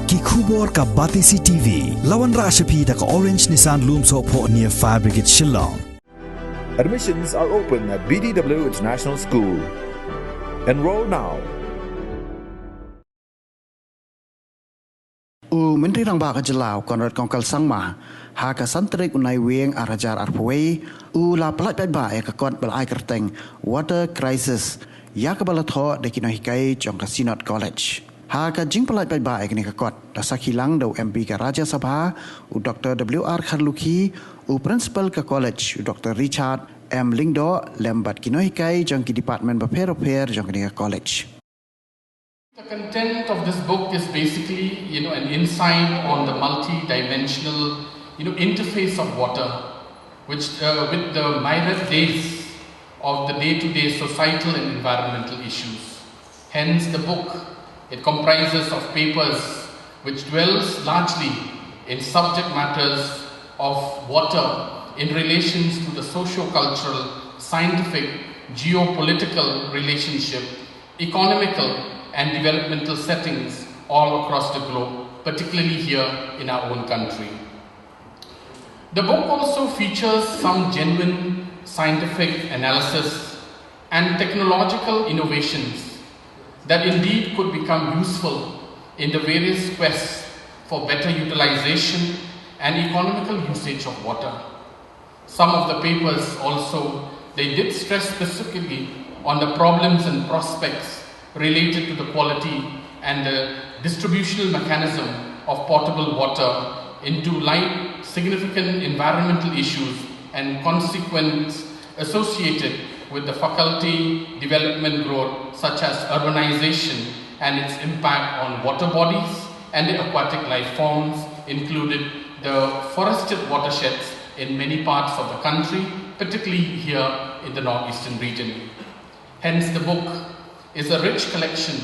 ki khubor ka Batisi TV lawan rashapi da ka Orange Nissan Lumso po near Fire Brigade Shillong. Admissions are open at BDW International School. Enroll now. Menteri Rang Baka Jelau Konrad Kongkal Sangma Haka Santrik Unai Weng Arajar Arpaway La Pelat Paidbah Kakot Balai Kerteng Water Crisis Yakabala Thoh de Nonghikai Jongka Synod College Haka Jing Pelat Paidbah Ekni Kakot Dasak hilang do MP ka Raja Sabha Dr. W.R. Kharluki Principal ka College Dr. Richard M. Lingdo Lembat Nonghikai Jongki Department Baper Jongki College. The content of this book is basically, an insight on the multi-dimensional, interface of water, which with the myriad days of the day-to-day societal and environmental issues. Hence, the book, it comprises of papers which dwells largely in subject matters of water in relations to the socio-cultural, scientific, geopolitical relationship, economical and developmental settings all across the globe, particularly here in our own country. The book also features some genuine scientific analysis and technological innovations that indeed could become useful in the various quests for better utilization and economical usage of water. Some of the papers also, they did stress specifically on the problems and prospects related to the quality and the distributional mechanism of potable water into light significant environmental issues and consequences associated with the faculty development growth such as urbanization and its impact on water bodies and the aquatic life forms, included the forested watersheds in many parts of the country, particularly here in the northeastern region. Hence the book is a rich collection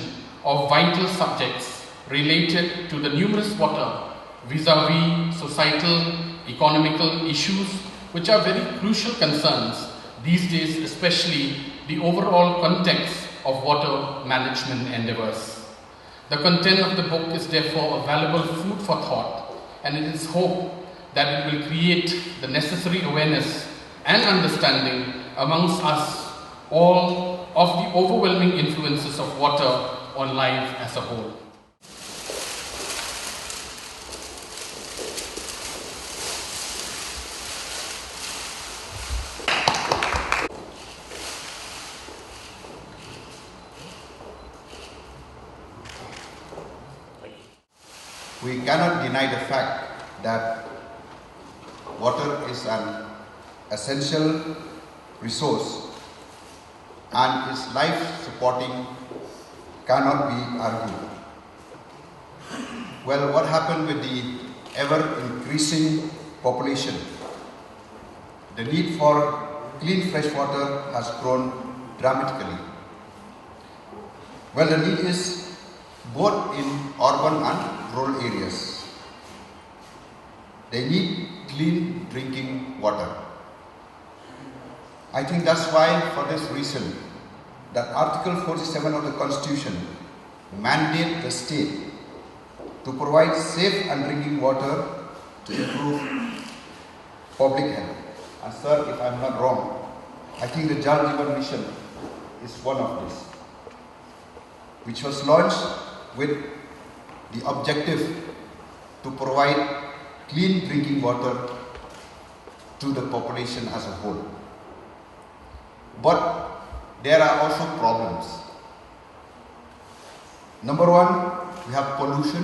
of vital subjects related to the numerous water vis-a-vis societal, economical issues which are very crucial concerns these days, especially the overall context of water management endeavors. The content of the book is therefore a valuable food for thought, and it is hoped that it will create the necessary awareness and understanding amongst us all of the overwhelming influences of water on life as a whole. We cannot deny the fact that water is an essential resource and its life supporting cannot be argued. Well, what happened with the ever increasing population? The need for clean fresh water has grown dramatically. Well, the need is both in urban and rural areas. They need clean drinking water. I think that's why, for this reason, that Article 47 of the Constitution mandate the state to provide safe and drinking water to improve public health. And sir, if I'm not wrong, I think the Jal Jeevan Mission is one of these, which was launched with the objective to provide clean drinking water to the population as a whole. But there are also problems. Number one, we have pollution,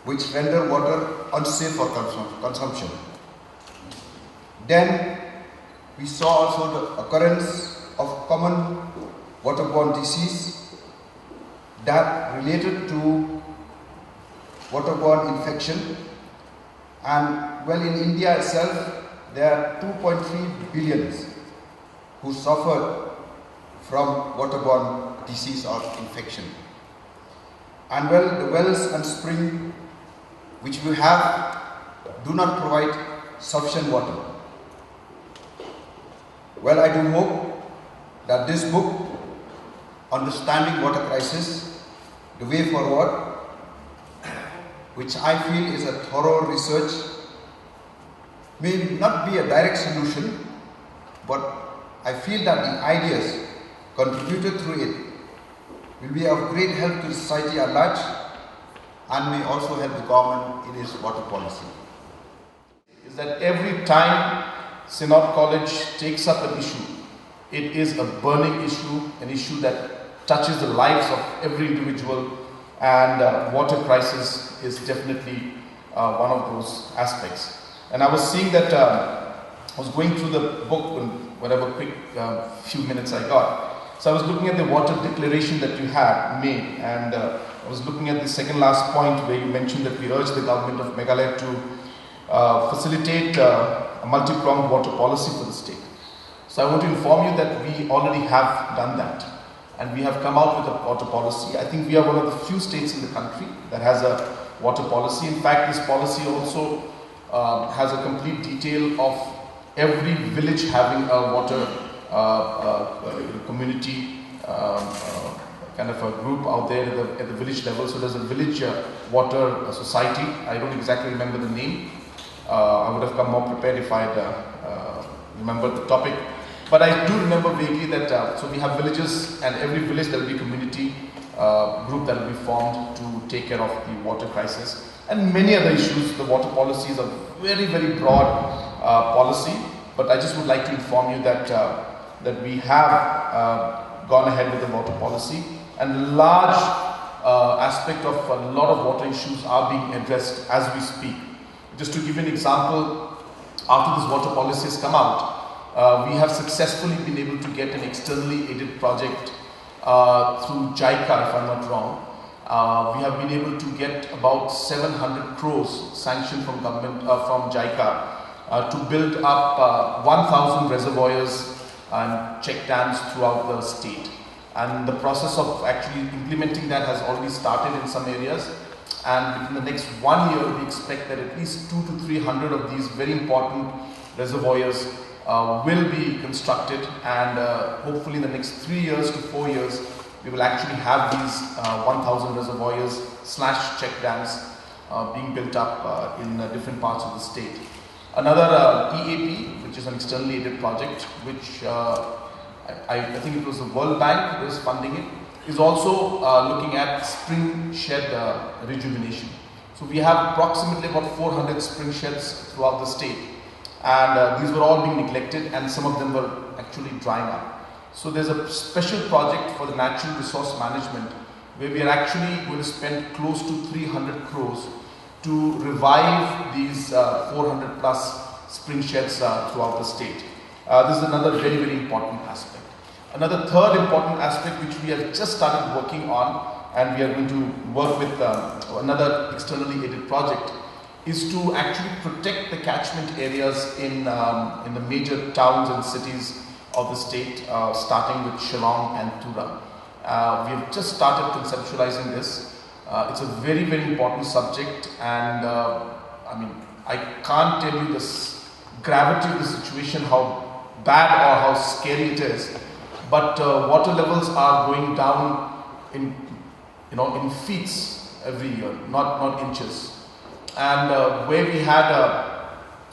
which render water unsafe for consumption. Then we saw also the occurrence of common waterborne disease that related to waterborne infection. And well, in India itself, there are 2.3 billion who suffered from waterborne disease or infection. And well, the wells and spring which we have do not provide sufficient water. Well, I do hope that this book, Understanding Water Crisis, The Way Forward, which I feel is a thorough research, may not be a direct solution, but I feel that the ideas contributed through it will be of great help to society at large and may also help the government in its water policy. Is that every time Synod College takes up an issue, it is a burning issue, an issue that touches the lives of every individual, and water crisis is definitely one of those aspects. And I was seeing that, I was going through the book in whatever quick few minutes I got. So I was looking at the water declaration that you had made, and I was looking at the second last point where you mentioned that we urge the government of Meghalaya to facilitate a multi-pronged water policy for the state. So I want to inform you that we already have done that, and we have come out with a water policy. I think we are one of the few states in the country that has a water policy. In fact, this policy also has a complete detail of every village having a water community kind of a group out there at the village level. So there's a village water society. I don't exactly remember the name. I would have come more prepared if I had remembered the topic. But I do remember vaguely that so we have villages, and every village there will be community group that will be formed to take care of the water crisis and many other issues. The water policy is a very, very broad policy, but I just would like to inform you that that we have gone ahead with the water policy, and a large aspect of a lot of water issues are being addressed as we speak. Just to give you an example, after this water policy has come out, we have successfully been able to get an externally aided project through JICA, if I'm not wrong. We have been able to get about 700 crores sanctioned from government, from JICA, to build up 1,000 reservoirs and check dams throughout the state. And the process of actually implementing that has already started in some areas. And within the next 1 year, we expect that at least 200 to 300 of these very important reservoirs will be constructed, and hopefully in the next 3 years to 4 years, we will actually have these 1,000 reservoirs / check dams being built up in different parts of the state. Another EAP, which is an externally aided project, which I think it was the World Bank that was funding it, is also looking at spring shed rejuvenation. So we have approximately about 400 spring sheds throughout the state, and these were all being neglected, and some of them were actually drying up. So there's a special project for the natural resource management where we are actually going to spend close to 300 crores to revive these 400 plus spring sheds throughout the state. This is another very, very important aspect. Another third important aspect which we have just started working on, and we are going to work with another externally aided project, is to actually protect the catchment areas in the major towns and cities of the state, starting with Shillong and Tura. We have just started conceptualizing this. It's a very, very important subject, and I mean, I can't tell you the gravity of the situation, how bad or how scary it is. But water levels are going down in feet every year, not inches. And where we had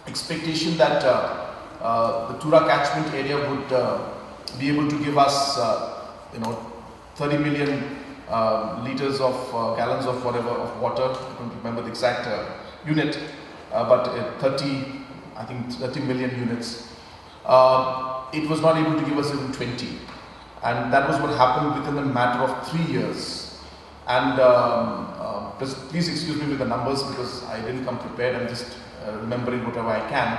expectation that the Tura catchment area would be able to give us 30 million liters of gallons of whatever of water. I don't remember the exact unit, but 30 million units. It was not able to give us even 20, and that was what happened within a matter of 3 years. And please excuse me with the numbers because I didn't come prepared. I'm just remembering whatever I can.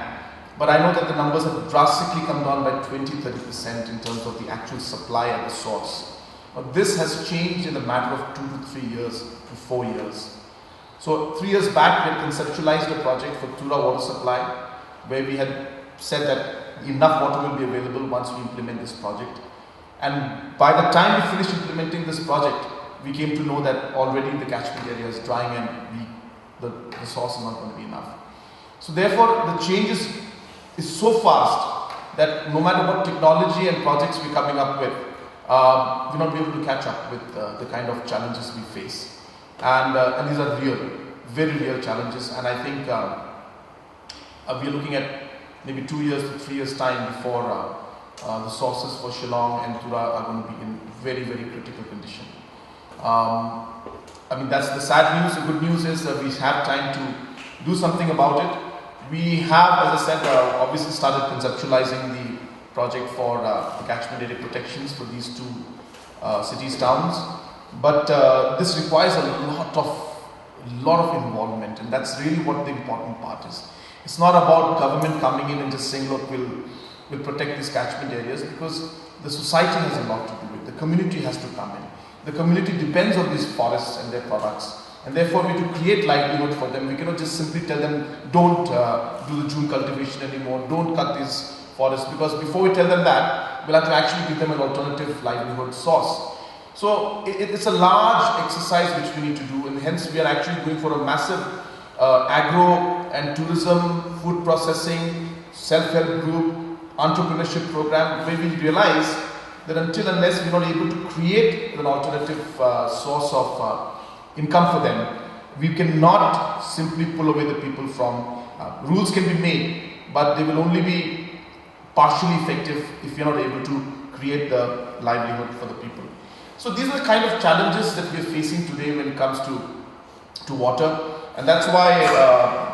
But I know that the numbers have drastically come down by 20-30% in terms of the actual supply at the source. But this has changed in a matter of 2 to 3 years to 4 years. So 3 years back, we had conceptualized a project for Tura water supply, where we had said that enough water will be available once we implement this project. And by the time we finished implementing this project, we came to know that already the catchment area is drying, and the source is not going to be enough. So therefore, the change is so fast that no matter what technology and projects we're coming up with, we're not be able to catch up with the kind of challenges we face. And these are real, very real challenges, and I think we're looking at maybe 2 years to 3 years time before the sources for Shillong and Tura are going to be in very, very critical condition. I mean, that's the sad news. The good news is that we have time to do something about it. We have, as I said, obviously started conceptualizing the project for the catchment area protections for these two cities, towns. But this requires a lot of involvement, and that's really what the important part is. It's not about government coming in and just saying, look, we'll protect these catchment areas, because the society has a lot to do with it. The community has to come in. The community depends on these forests and their products, and therefore we have to create livelihood for them. We cannot just simply tell them, don't do the June cultivation anymore, don't cut these forests, because before we tell them that, we'll have to actually give them an alternative livelihood source. So it's a large exercise which we need to do, and hence we are actually going for a massive agro and tourism, food processing, self-help group, entrepreneurship program, where we realize that until unless we're not able to create an alternative source of income for them, we cannot simply pull away the people from, rules can be made, but they will only be partially effective if you're not able to create the livelihood for the people. So these are the kind of challenges that we're facing today when it comes to water, and that's why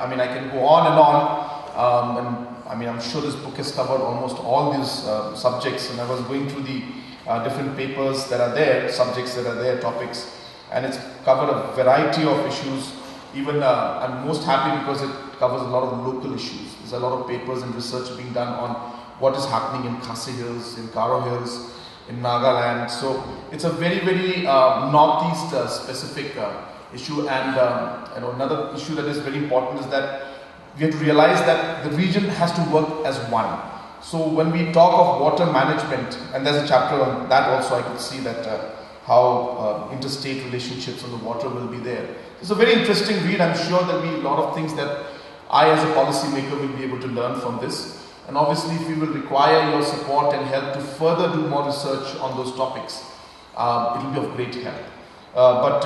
I mean, I can go on and on, and I mean, I'm sure this book has covered almost all these subjects, and I was going through the different papers that are there, subjects that are there, topics, and it's covered a variety of issues. Even I'm most happy because it covers a lot of local issues. There's a lot of papers and research being done on what is happening in Khasi Hills, in Karo Hills, in Nagaland. So it's a very, very northeast specific issue, and another issue that is very important is that we have to realize that the region has to work as one. So when we talk of water management, and there's a chapter on that also, I could see that how interstate relationships on the water will be there. It's a very interesting read. I'm sure there'll be a lot of things that I as a policy maker will be able to learn from this. And obviously, if we will require your support and help to further do more research on those topics, it will be of great help. But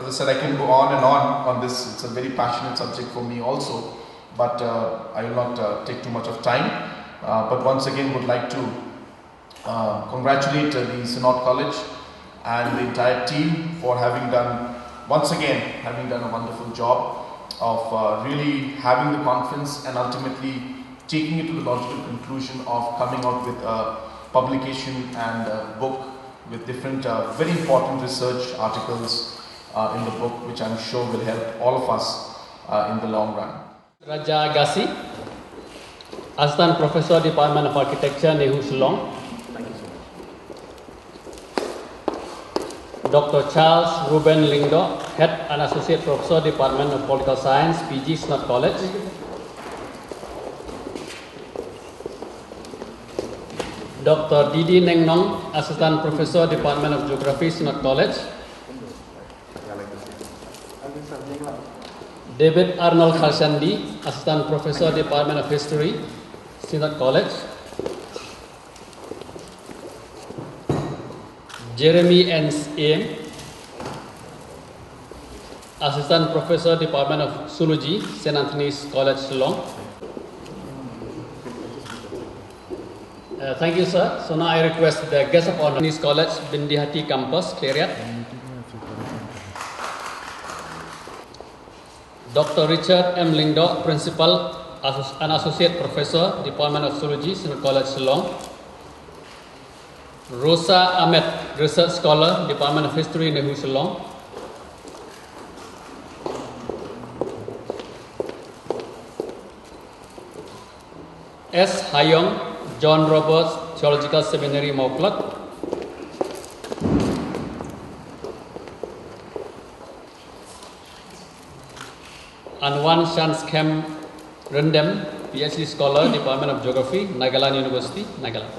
as I said, I can go on and on this. It's a very passionate subject for me also. But I will not take too much of time. But once again, would like to congratulate the Synod College and the entire team for having done a wonderful job of really having the conference and ultimately taking it to the logical conclusion of coming out with a publication and a book with different very important research articles in the book, which I'm sure will help all of us in the long run. Raja Agassi, Assistant Professor, Department of Architecture, Nehu Shillong. Dr. Charles Ruben Lingdo, Head and Associate Professor, Department of Political Science, PG, Synod College. Dr. Didi Neng Nong, Assistant Professor, Department of Geography, Synod College. David Arnold Khalshandi, Assistant Professor, Department of History, Synod College. Jeremy N. Aim, Assistant Professor, Department of Zoology, St. Anthony's College, Shillong. Thank you, sir. So now I request the guest of honor, St. College, Bindihati Campus, Clariat. Dr. Richard M. Lingdo, Principal and Associate Professor, Department of Zoology, Synod College, Shillong. Rosa Ahmed, Research Scholar, Department of History, Nehu, Shillong. S. Hayong, John Roberts, Theological Seminary, Mauklak. Anwan Shanskem Rendem, PhD Scholar, Department of Geography, Nagaland University, Nagaland.